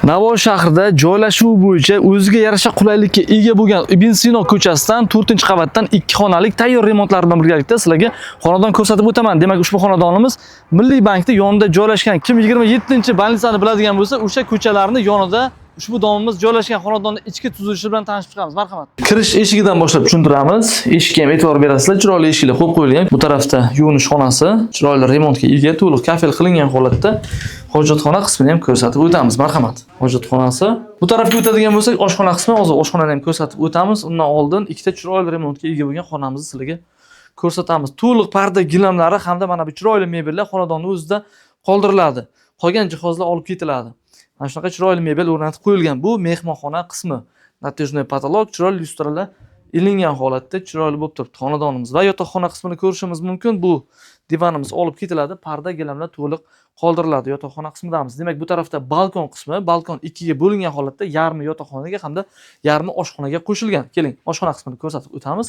Navoiy shahrida joylashuv bo'yicha o'ziga yarasha qulaylikka ega bo'lgan Ibn Sino ko'chasidan 4-qavatdan 2 xonalik tayyor remontlar bilan birgalikda sizlarga xonadon ko'rsatib o'taman. Demak, ushbu xonadonimiz Milliy bankda yonida joylashgan. Kim 27-bolnitsani biladigan bo'lsa, o'sha ko'chalarning yonida ushbu domimiz joylashgan xonadonning ichki tuzilishi bilan tanishib chiqamiz. Marhamat. Kirish eshigidan boshlab tushuntiramiz. Eshikka ham e'tibor berasizlar. Chiroyli eshiklar qo'yib qo'yilgan. Bu tarafda yuvinish xonasi, chiroyli remontga ega, to'liq kafel qilingan holatda. Hojatxona qismini ham ko'rsatib o'tamiz. Marhamat. Hojatxonasi. Bu tarafga o'tadigan bo'lsak, oshxona qismi, hozir oshxonani ham ko'rsatib o'tamiz. Undan oldin ikkita chiroyli remontga ega bo'lgan xonamizni sizlarga ko'rsatamiz. To'liq parda gilamlari hamda mana bu chiroyli mebellar xonadonning o'zida qoldiriladi. Qolgan jihozlar olib ketiladi. Mana shunaqa chiroyli mebel o'rnatib qo'yilgan. Bu mehmonxona qismi. Natijada patolog, chiroyli lyustralar ilingan holatda chiroyli bo'lib turibdi xonadonimiz. Va yotoqxona qismini ko'rishimiz mumkin. Bu divanimiz olib ketiladi, parda gilamlar to'liq qoldiriladi yotoqxona qismidamiz. Demak, bu tarafda balkon qismi, balkon ikkiga bo'lingan holatda yarmi yotoqxonaga hamda yarmi oshxonaga qo'shilgan. Keling, oshxona qismini ko'rsatib o'tamiz.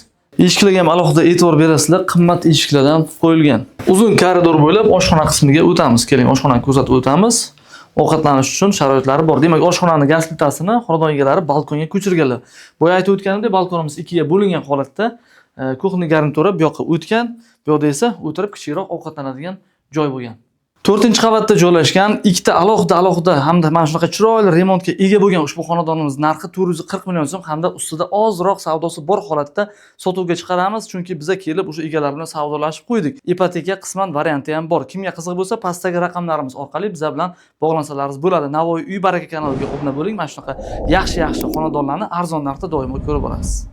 Eshiklarga ham alohida e'tibor berasizlar, qimmat eshiklardan qo'yilgan. Uzun koridor bo'ylab oshxona qismiga o'tamiz. Keling, oshxonani ko'rsatib o'tamiz. Ovqatlanish uchun sharoitlari bor. Demak, oshxonaning gaz plitasini xonadon egalari balkonga ko'chirganlar. Boya aytib o'tganimdek, balkonimiz ikkiga bo'lingan holatda, kuxni garnitura bu yoqqa o'tgan, bu yoqda esa o'tirib kichikroq ovqatlanadigan joy bo'lgan. 4-qavatda joylashgan ikkita alohida hamda mana shunaqa chiroyli remontga ega bo'lgan ushbu xonadonimiz narxi 440 million so'm hamda ustida ozroq savdosi bor holatda sotuvga chiqaramiz, chunki biza kelib o'sha egalar bilan savdolashib qo'ydik. Ipoteka qisman varianti ham bor. Kimga qiziq bo'lsa, pastdagi raqamlarimiz orqali biza bilan bog'lansalaringiz bo'ladi. Navoiy uy baraka kanaliga obuna bo'ling. Mana shunaqa yaxshi xonadonlarni arzon narxda doimo ko'rib olasiz.